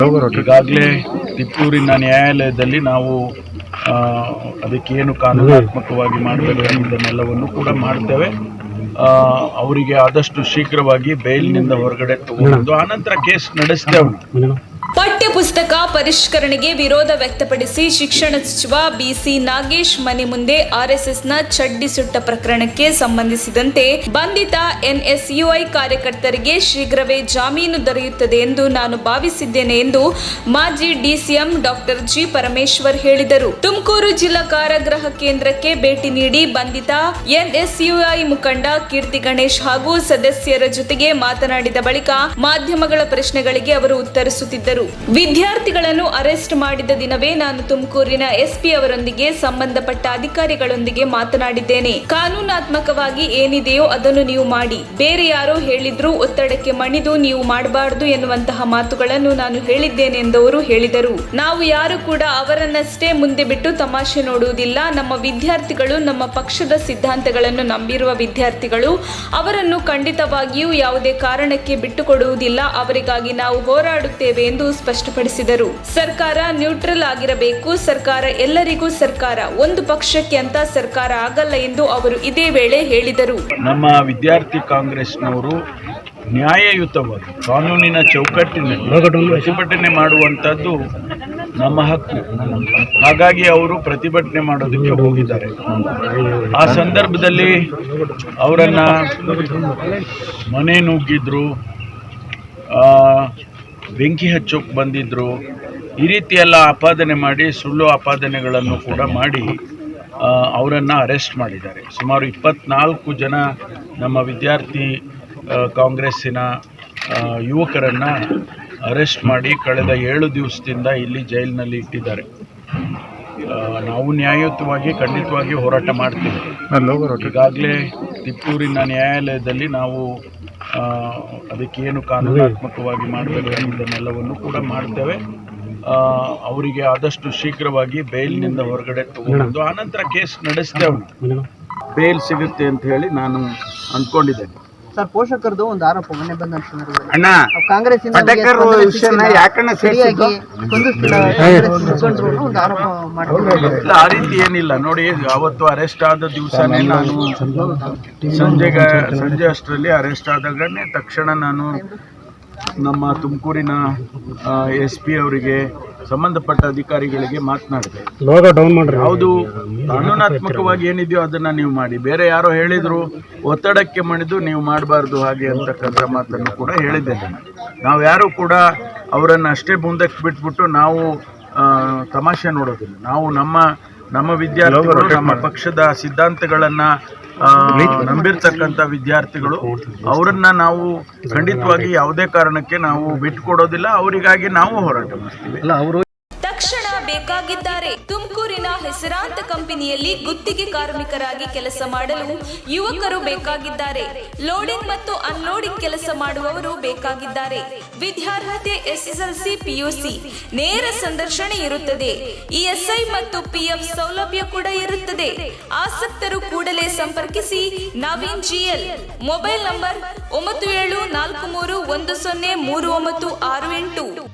ಈಗಾಗಲೇ ತಿಪ್ಪೂರಿನ ನ್ಯಾಯಾಲಯದಲ್ಲಿ ನಾವು ಅದಕ್ಕೇನು ಕಾನೂನಾತ್ಮಕವಾಗಿ ಮಾಡಬೇಕು ಇದನ್ನೆಲ್ಲವನ್ನು ಕೂಡ ಮಾಡ್ತೇವೆ. ಅವರಿಗೆ ಆದಷ್ಟು ಶೀಘ್ರವಾಗಿ ಬೇಲ್ನಿಂದ ಹೊರಗಡೆ ತಗೊಂಡು ಆನಂತರ ಕೇಸ್ ನಡೆಸ್ತೇವೆ. ಪಠ್ಯ ಪುಸ್ತಕ ಪರಿಷ್ಕರಣೆಗೆ ವಿರೋಧ ವ್ಯಕ್ತಪಡಿಸಿ ಶಿಕ್ಷಣ ಸಚಿವ ಬಿಸಿ ನಾಗೇಶ್ ಮನೆ ಮುಂದೆ ಆರ್ಎಸ್ಎಸ್ನ ಚಡ್ಡಿ ಸುಟ್ಟ ಪ್ರಕರಣಕ್ಕೆ ಸಂಬಂಧಿಸಿದಂತೆ ಬಂಧಿತ ಎನ್ಎಸ್ಯುಐ ಕಾರ್ಯಕರ್ತರಿಗೆ ಶೀಘ್ರವೇ ಜಾಮೀನು ದೊರೆಯುತ್ತದೆ ಎಂದು ನಾನು ಭಾವಿಸಿದ್ದೇನೆ ಎಂದು ಮಾಜಿ ಡಿಸಿಎಂ ಡಾಕ್ಟರ್ ಜಿ ಪರಮೇಶ್ವರ್ ಹೇಳಿದರು. ತುಮಕೂರು ಜಿಲ್ಲಾ ಕಾರಾಗೃಹ ಕೇಂದ್ರಕ್ಕೆ ಭೇಟಿ ನೀಡಿ ಬಂಧಿತ ಎನ್ಎಸ್ಯುಐ ಮುಖಂಡ ಕೀರ್ತಿ ಗಣೇಶ್ ಹಾಗೂ ಸದಸ್ಯರ ಜೊತೆಗೆ ಮಾತನಾಡಿದ ಬಳಿಕ ಮಾಧ್ಯಮಗಳ ಪ್ರಶ್ನೆಗಳಿಗೆ ಅವರು ಉತ್ತರಿಸುತ್ತಿದ್ದರು. ವಿದ್ಯಾರ್ಥಿಗಳನ್ನು ಅರೆಸ್ಟ್ ಮಾಡಿದ ದಿನವೇ ನಾನು ತುಮಕೂರಿನ ಎಸ್ಪಿ ಅವರೊಂದಿಗೆ ಸಂಬಂಧಪಟ್ಟ ಅಧಿಕಾರಿಗಳೊಂದಿಗೆ ಮಾತನಾಡಿದ್ದೇನೆ. ಕಾನೂನಾತ್ಮಕವಾಗಿ ಏನಿದೆಯೋ ಅದನ್ನು ನೀವು ಮಾಡಿ, ಬೇರೆ ಯಾರೋ ಹೇಳಿದ್ರು ಒತ್ತಡಕ್ಕೆ ಮಣಿದು ನೀವು ಮಾಡಬಾರದು ಎನ್ನುವಂತಹ ಮಾತುಗಳನ್ನು ನಾನು ಹೇಳಿದ್ದೇನೆ ಎಂದವರು ಹೇಳಿದರು. ನಾವು ಯಾರು ಕೂಡ ಅವರನ್ನಷ್ಟೇ ಮುಂದೆ ಬಿಟ್ಟು ತಮಾಷೆ ನೋಡುವುದಿಲ್ಲ. ನಮ್ಮ ವಿದ್ಯಾರ್ಥಿಗಳು ನಮ್ಮ ಪಕ್ಷದ ಸಿದ್ಧಾಂತಗಳನ್ನು ನಂಬಿರುವ ವಿದ್ಯಾರ್ಥಿಗಳು, ಅವರನ್ನು ಖಂಡಿತವಾಗಿಯೂ ಯಾವುದೇ ಕಾರಣಕ್ಕೆ ಬಿಟ್ಟುಕೊಡುವುದಿಲ್ಲ. ಅವರಿಗಾಗಿ ನಾವು ಹೋರಾಡುತ್ತೇವೆ ಎಂದು ಸ್ಪಷ್ಟಪಡಿಸಿದರು. ಸರ್ಕಾರ ನ್ಯೂಟ್ರಲ್ ಆಗಿರಬೇಕು. ಸರ್ಕಾರ ಎಲ್ಲರಿಗೂ ಸರ್ಕಾರ, ಒಂದು ಪಕ್ಷಕ್ಕೆ ಅಂತ ಸರ್ಕಾರ ಆಗಲ್ಲ ಎಂದು ಅವರು ಇದೇ ವೇಳೆ ಹೇಳಿದರು. ನಮ್ಮ ವಿದ್ಯಾರ್ಥಿ ಕಾಂಗ್ರೆಸ್ನವರು ನ್ಯಾಯಯುತವಾಗಿ ಕಾನೂನಿನ ಚೌಕಟ್ಟಿನಲ್ಲಿ ಪ್ರತಿಭಟನೆ ಮಾಡುವಂತದ್ದು ನಮ್ಮ ಹಕ್ಕು. ಹಾಗಾಗಿ ಅವರು ಪ್ರತಿಭಟನೆ ಮಾಡೋದಕ್ಕೆ ಹೋಗಿದ್ದಾರೆ. ಆ ಸಂದರ್ಭದಲ್ಲಿ ಅವರನ್ನ ಮನೆ ನುಗ್ಗಿದ್ರು, ಬೆಂಕಿ ಹಚ್ಚೋಕೆ ಬಂದಿದ್ರು, ಈ ರೀತಿ ಎಲ್ಲ ಆಪಾದನೆ ಮಾಡಿ ಸುಳ್ಳು ಆಪಾದನೆಗಳನ್ನು ಕೂಡ ಮಾಡಿ ಅವರನ್ನು ಅರೆಸ್ಟ್ ಮಾಡಿದ್ದಾರೆ. ಸುಮಾರು 24 ಜನ ನಮ್ಮ ವಿದ್ಯಾರ್ಥಿ ಕಾಂಗ್ರೆಸ್ಸಿನ ಯುವಕರನ್ನು ಅರೆಸ್ಟ್ ಮಾಡಿ ಕಳೆದ 7 ದಿವಸದಿಂದ ಇಲ್ಲಿ ಜೈಲಿನಲ್ಲಿ ಇಟ್ಟಿದ್ದಾರೆ. ನಾವು ನ್ಯಾಯಯುತವಾಗಿ ಖಂಡಿತವಾಗಿ ಹೋರಾಟ ಮಾಡ್ತೀವಿ. ಈಗಾಗಲೇ ತಿಪ್ಪೂರಿನ ನ್ಯಾಯಾಲಯದಲ್ಲಿ ನಾವು ಅದಕ್ಕೇನು ಕಾನೂನಾತ್ಮಕವಾಗಿ ಮಾಡಬೇಕು ಇದನ್ನೆಲ್ಲವನ್ನು ಕೂಡ ಮಾಡ್ತೇವೆ. ಅವರಿಗೆ ಆದಷ್ಟು ಶೀಘ್ರವಾಗಿ ಬೇಲ್ನಿಂದ ಹೊರಗಡೆ ತಗೊಂಡು ಆನಂತರ ಕೇಸ್ ನಡೆಸ್ತೇವೆ. ಬೇಲ್ ಸಿಗುತ್ತೆ ಅಂತ ಹೇಳಿ ನಾನು ಅಂದ್ಕೊಂಡಿದ್ದೇನೆ. ಸರ್, ಪೋಷಕರದು ಒಂದು ಆರೋಪ ಮೊನ್ನೆ ಬಂದ ಕಾಂಗ್ರೆಸ್ ಆ ರೀತಿ ಏನಿಲ್ಲ. ನೋಡಿ, ಅವತ್ತು ಅರೆಸ್ಟ್ ಆದ ದಿವಸನೇ ನಾನು ಸಂಜೆ ಅಷ್ಟರಲ್ಲಿ ಅರೆಸ್ಟ್ ಆದಾಗನೇ ತಕ್ಷಣ ನಾನು ನಮ್ಮ ತುಮಕೂರಿನ SP ಅವರಿಗೆ ಸಂಬಂಧಪಟ್ಟ ಅಧಿಕಾರಿಗಳಿಗೆ ಮಾತನಾಡಿದೆ. ಯಾವುದು ಕಾನೂನಾತ್ಮಕವಾಗಿ ಏನಿದೆಯೋ ಅದನ್ನು ನೀವು ಮಾಡಿ, ಬೇರೆ ಯಾರೋ ಹೇಳಿದ್ರು ಒತ್ತಡಕ್ಕೆ ಮಣಿದು ನೀವು ಮಾಡಬಾರ್ದು ಹಾಗೆ ಅಂತಕ್ಕಂಥ ಮಾತನ್ನು ಕೂಡ ಹೇಳಿದ್ದೇನೆ. ನಾವು ಯಾರು ಕೂಡ ಅವರನ್ನು ಅಷ್ಟೇ ಮುಂದಕ್ಕೆ ಬಿಟ್ಬಿಟ್ಟು ನಾವು ತಮಾಷೆ ನೋಡೋದಿಲ್ಲ. ನಾವು ನಮ್ಮ ವಿದ್ಯಾರ್ಥಿಗಳು, ನಮ್ಮ ಪಕ್ಷದ ಸಿದ್ಧಾಂತಗಳನ್ನು ನಂಬಿರ್ತಕ್ಕಂಥ ವಿದ್ಯಾರ್ಥಿಗಳು, ಅವರನ್ನ ನಾವು ಖಂಡಿತವಾಗಿ ಯಾವುದೇ ಕಾರಣಕ್ಕೆ ನಾವು ಬಿಟ್ಟುಕೊಡೋದಿಲ್ಲ. ಅವರಿಗಾಗಿ ನಾವು ಹೋರಾಟ ಮಾಡ್ತೀವಿ. ತಕ್ಷಣ ಬೇಕಾಗಿದ್ದಾರೆ. ತುಮಕೂರಿನ ಹೆಸರಾಂತ ಕಂಪನಿಯಲ್ಲಿ ಗುತ್ತಿಗೆ ಕಾರ್ಮಿಕರಾಗಿ ಕೆಲಸ ಮಾಡಲು ಯುವಕರು ಬೇಕಾಗಿದ್ದಾರೆ. ಲೋಡಿಂಗ್ ಮತ್ತು ಅನ್ಲೋಡಿಂಗ್ ಕೆಲಸ ಮಾಡುವವರು ಬೇಕಾಗಿದ್ದಾರೆ. ವಿದ್ಯಾರ್ಹತೆ SSLC PUC. ನೇರ ಸಂದರ್ಶನ ಇರುತ್ತದೆ. ESI ಮತ್ತು PF ಸೌಲಭ್ಯ ಕೂಡ ಇರುತ್ತದೆ. ಆಸಕ್ತರು ಕೂಡಲೇ ಸಂಪರ್ಕಿಸಿ. ನವೀನ್ GL. Mobile number 9743103968.